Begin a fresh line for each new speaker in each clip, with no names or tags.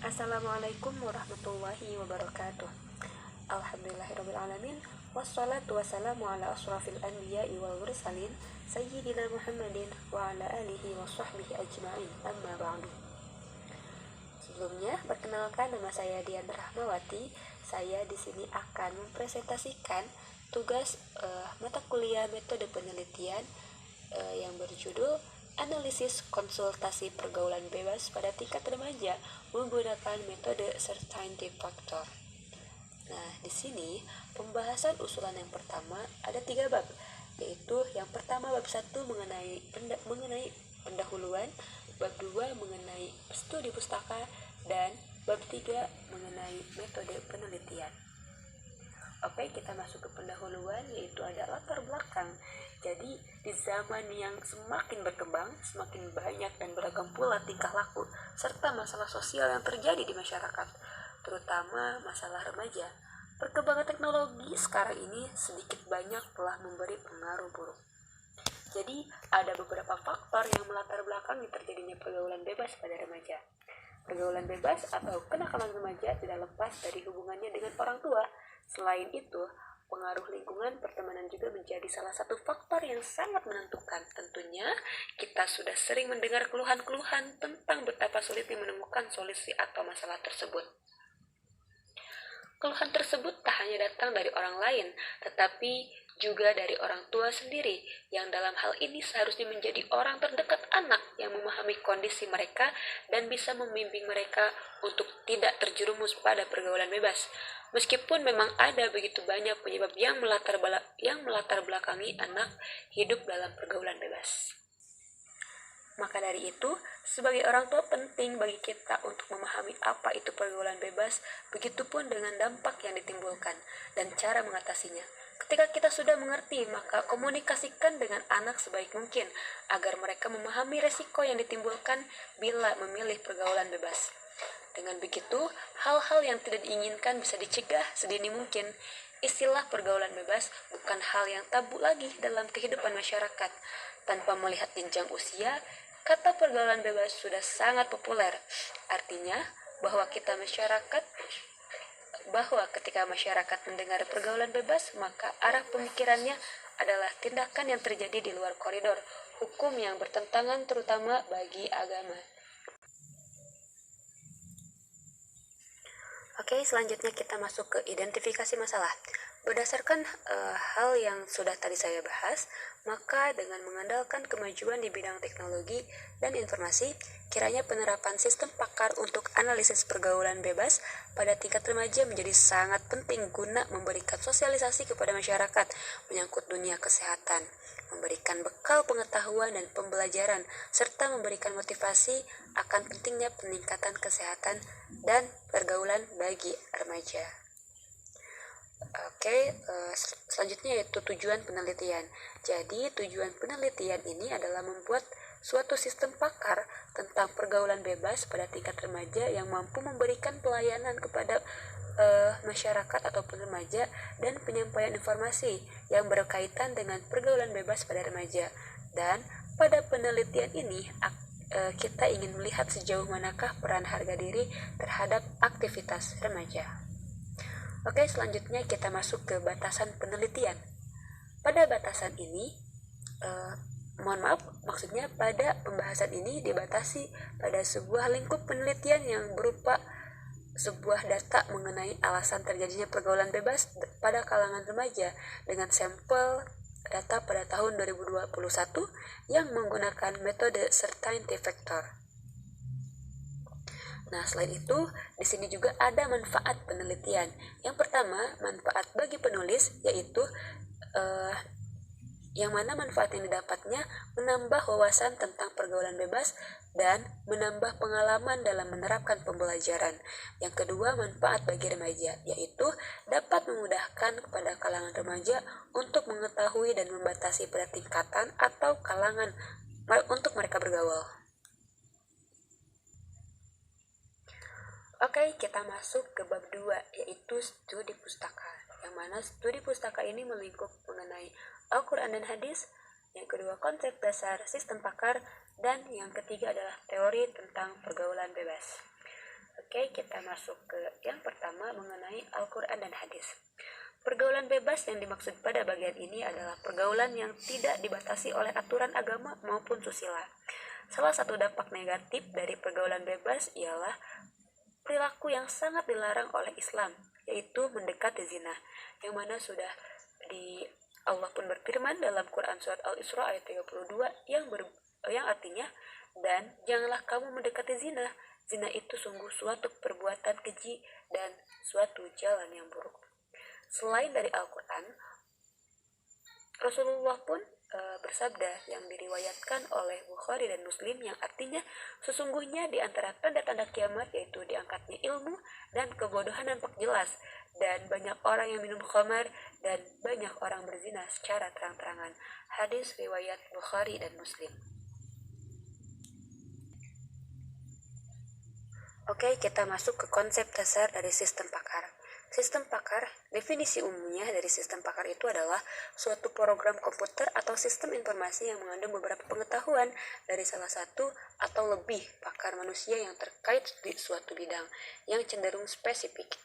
Assalamualaikum warahmatullahi wabarakatuh. Alhamdulillahirrabbilalamin. Wassalatu wassalamu ala asrafil anbiya'i wal mursalin Sayyidina Muhammadin wa ala alihi wa sahbihi ajma'in. Amma ba'du. Sebelumnya, perkenalkan, nama saya Dian Rahmawati. Saya di sini akan mempresentasikan tugas mata kuliah metode penelitian yang berjudul Analisis Konsultasi Pergaulan Bebas pada Tingkat Remaja menggunakan metode Certainty Factor. Nah, di sini pembahasan usulan yang pertama ada 3 bab, yaitu yang pertama bab 1 mengenai pendahuluan, bab 2 mengenai studi pustaka, dan bab 3 mengenai metode penelitian. Oke, kita masuk ke pendahuluan, yaitu ada latar belakang. Jadi, di zaman yang semakin berkembang, semakin banyak dan beragam pula tingkah laku, serta masalah sosial yang terjadi di masyarakat, terutama masalah remaja. Perkembangan teknologi sekarang ini sedikit banyak telah memberi pengaruh buruk. Jadi, ada beberapa faktor yang melatar belakangi terjadinya pergaulan bebas pada remaja. Pergaulan bebas atau kenakalan remaja tidak lepas dari hubungannya dengan orang tua. Selain itu, pengaruh lingkungan pertemanan juga menjadi salah satu faktor yang sangat menentukan. Tentunya, kita sudah sering mendengar keluhan-keluhan tentang betapa sulitnya menemukan solusi atau masalah tersebut. Keluhan tersebut tak hanya datang dari orang lain, tetapi juga dari orang tua sendiri, yang dalam hal ini seharusnya menjadi orang terdekat anak yang memahami kondisi mereka dan bisa membimbing mereka untuk tidak terjerumus pada pergaulan bebas. Meskipun memang ada begitu banyak penyebab yang melatar belakangi anak hidup dalam pergaulan bebas. Maka dari itu, sebagai orang tua penting bagi kita untuk memahami apa itu pergaulan bebas, begitupun dengan dampak yang ditimbulkan dan cara mengatasinya. Ketika kita sudah mengerti, maka komunikasikan dengan anak sebaik mungkin agar mereka memahami resiko yang ditimbulkan bila memilih pergaulan bebas. Dengan begitu, hal-hal yang tidak diinginkan bisa dicegah sedini mungkin. Istilah pergaulan bebas bukan hal yang tabu lagi dalam kehidupan masyarakat. Tanpa melihat jenjang usia, kata pergaulan bebas sudah sangat populer. Artinya, bahwa ketika masyarakat mendengar pergaulan bebas, maka arah pemikirannya adalah tindakan yang terjadi di luar koridor hukum yang bertentangan, terutama bagi agama. Oke, selanjutnya kita masuk ke identifikasi masalah. Berdasarkan hal yang sudah tadi saya bahas, maka dengan mengandalkan kemajuan di bidang teknologi dan informasi, kiranya penerapan sistem pakar untuk analisis pergaulan bebas pada tingkat remaja menjadi sangat penting guna memberikan sosialisasi kepada masyarakat menyangkut dunia kesehatan, memberikan bekal pengetahuan dan pembelajaran, serta memberikan motivasi akan pentingnya peningkatan kesehatan dan pergaulan bagi remaja. Oke, selanjutnya yaitu tujuan penelitian. Jadi, tujuan penelitian ini adalah membuat suatu sistem pakar tentang pergaulan bebas pada tingkat remaja yang mampu memberikan pelayanan kepada masyarakat ataupun remaja dan penyampaian informasi yang berkaitan dengan pergaulan bebas pada remaja. Dan pada penelitian ini kita ingin melihat sejauh manakah peran harga diri terhadap aktivitas remaja. Oke, selanjutnya kita masuk ke batasan penelitian. Pada batasan ini, maksudnya pada pembahasan ini dibatasi pada sebuah lingkup penelitian yang berupa sebuah data mengenai alasan terjadinya pergaulan bebas pada kalangan remaja dengan sampel data pada tahun 2021 yang menggunakan metode Certainty Factor. Nah, selain itu, di sini juga ada manfaat penelitian. Yang pertama, manfaat bagi penulis, yaitu yang mana manfaat yang didapatnya menambah wawasan tentang pergaulan bebas dan menambah pengalaman dalam menerapkan pembelajaran. Yang kedua, manfaat bagi remaja, yaitu dapat memudahkan kepada kalangan remaja untuk mengetahui dan membatasi pada tingkatan atau kalangan untuk mereka bergaul. Oke, kita masuk ke bab 2, yaitu studi pustaka. Yang mana studi pustaka ini melingkup mengenai Al-Quran dan Hadis. Yang kedua, konsep dasar sistem pakar. Dan yang ketiga adalah teori tentang pergaulan bebas. Oke, kita masuk ke yang pertama mengenai Al-Quran dan Hadis. Pergaulan bebas yang dimaksud pada bagian ini adalah pergaulan yang tidak dibatasi oleh aturan agama maupun susila. Salah satu dampak negatif dari pergaulan bebas ialah perilaku yang sangat dilarang oleh Islam, yaitu mendekati zina, yang mana sudah di Allah pun berfirman dalam Quran surat Al-Isra ayat 32 yang artinya, dan janganlah kamu mendekati zina. Zina itu sungguh suatu perbuatan keji dan suatu jalan yang buruk. Selain dari Al-Quran, Rasulullah pun bersabda yang diriwayatkan oleh Bukhari dan Muslim yang artinya sesungguhnya di antara tanda-tanda kiamat yaitu diangkatnya ilmu dan kebodohan nampak jelas, dan banyak orang yang minum khamar dan banyak orang berzina secara terang-terangan. Hadis riwayat Bukhari dan Muslim. Oke, kita masuk ke konsep dasar dari sistem pakar. Sistem pakar, definisi umumnya dari sistem pakar itu adalah suatu program komputer atau sistem informasi yang mengandung beberapa pengetahuan dari salah satu atau lebih pakar manusia yang terkait di suatu bidang yang cenderung spesifik.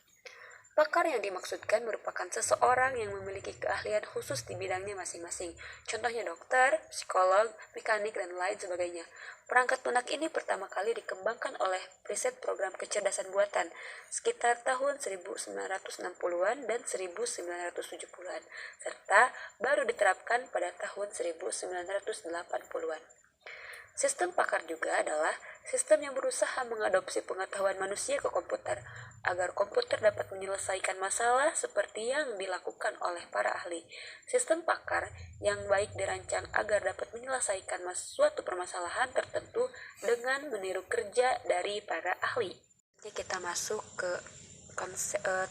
Pakar yang dimaksudkan merupakan seseorang yang memiliki keahlian khusus di bidangnya masing-masing. Contohnya dokter, psikolog, mekanik, dan lain sebagainya. Perangkat lunak ini pertama kali dikembangkan oleh riset program kecerdasan buatan sekitar tahun 1960-an dan 1970-an, serta baru diterapkan pada tahun 1980-an. Sistem pakar juga adalah sistem yang berusaha mengadopsi pengetahuan manusia ke komputer, agar komputer dapat menyelesaikan masalah seperti yang dilakukan oleh para ahli. Sistem pakar yang baik dirancang agar dapat menyelesaikan suatu permasalahan tertentu dengan meniru kerja dari para ahli. Jadi kita masuk ke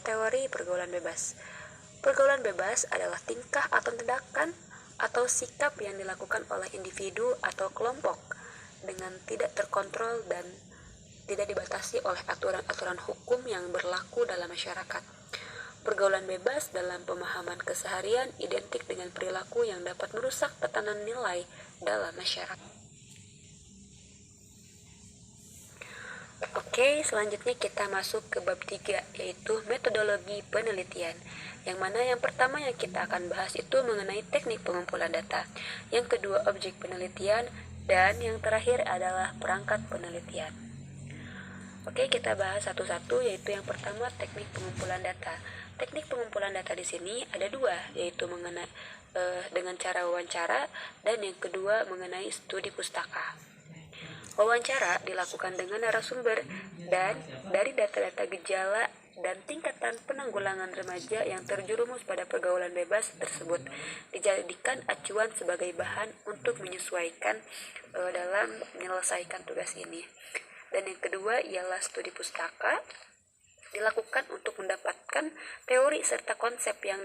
teori pergaulan bebas. Pergaulan bebas adalah tingkah atau tindakan atau sikap yang dilakukan oleh individu atau kelompok dengan tidak terkontrol dan tidak dibatasi oleh aturan-aturan hukum yang berlaku dalam masyarakat. Pergaulan bebas dalam pemahaman keseharian identik dengan perilaku yang dapat merusak tatanan nilai dalam masyarakat. Oke, selanjutnya kita masuk ke bab 3, yaitu metodologi penelitian. Yang mana yang pertama yang kita akan bahas itu mengenai teknik pengumpulan data. Yang kedua, objek penelitian, dan yang terakhir adalah perangkat penelitian. Oke, kita bahas satu-satu, yaitu yang pertama teknik pengumpulan data. Teknik pengumpulan data di sini ada dua, yaitu mengenai dengan cara wawancara, dan yang kedua mengenai studi pustaka. Wawancara dilakukan dengan narasumber dan dari data-data gejala dan tingkatan penanggulangan remaja yang terjerumus pada pergaulan bebas tersebut dijadikan acuan sebagai bahan untuk menyesuaikan dalam menyelesaikan tugas ini. Dan yang kedua ialah studi pustaka, dilakukan untuk mendapatkan teori serta konsep yang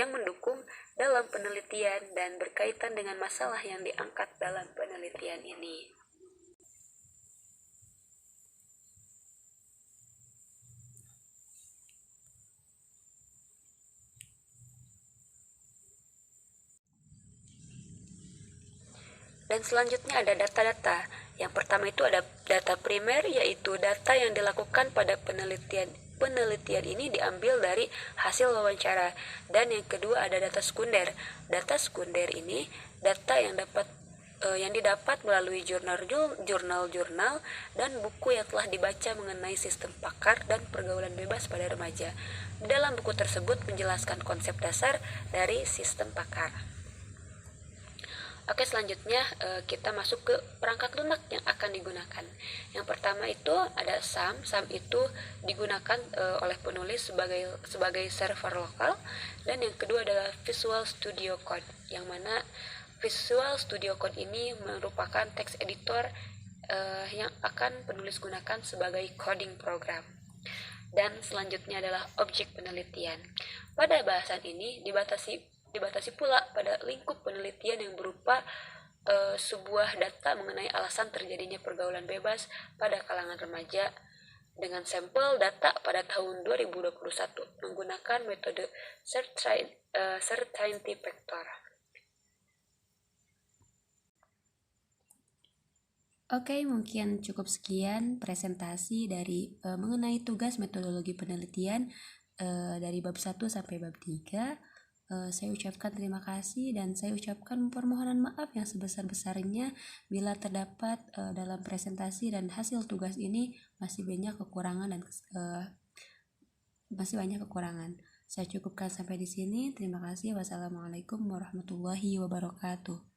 mendukung dalam penelitian dan berkaitan dengan masalah yang diangkat dalam penelitian ini. Dan selanjutnya ada data-data. Yang pertama itu ada data primer, yaitu data yang dilakukan pada penelitian ini diambil dari hasil wawancara. Dan yang kedua ada data sekunder. Data sekunder ini data yang didapat melalui jurnal-jurnal dan buku yang telah dibaca mengenai sistem pakar dan pergaulan bebas pada remaja. Di dalam buku tersebut menjelaskan konsep dasar dari sistem pakar. Oke, selanjutnya kita masuk ke perangkat lunak yang akan digunakan. Yang pertama itu ada SAM. SAM itu digunakan oleh penulis sebagai server lokal. Dan yang kedua adalah Visual Studio Code, yang mana Visual Studio Code ini merupakan text editor yang akan penulis gunakan sebagai coding program. Dan selanjutnya adalah objek penelitian. Pada bahasan ini dibatasi pula pada lingkup penelitian yang berupa sebuah data mengenai alasan terjadinya pergaulan bebas pada kalangan remaja dengan sampel data pada tahun 2021 menggunakan metode Certainty Vector.
Oke, mungkin cukup sekian presentasi dari mengenai tugas metodologi penelitian dari bab 1 sampai bab 3. Saya ucapkan terima kasih dan saya ucapkan permohonan maaf yang sebesar-besarnya bila terdapat dalam presentasi dan hasil tugas ini masih banyak kekurangan dan Saya cukupkan sampai di sini. Terima kasih. Wassalamualaikum warahmatullahi wabarakatuh.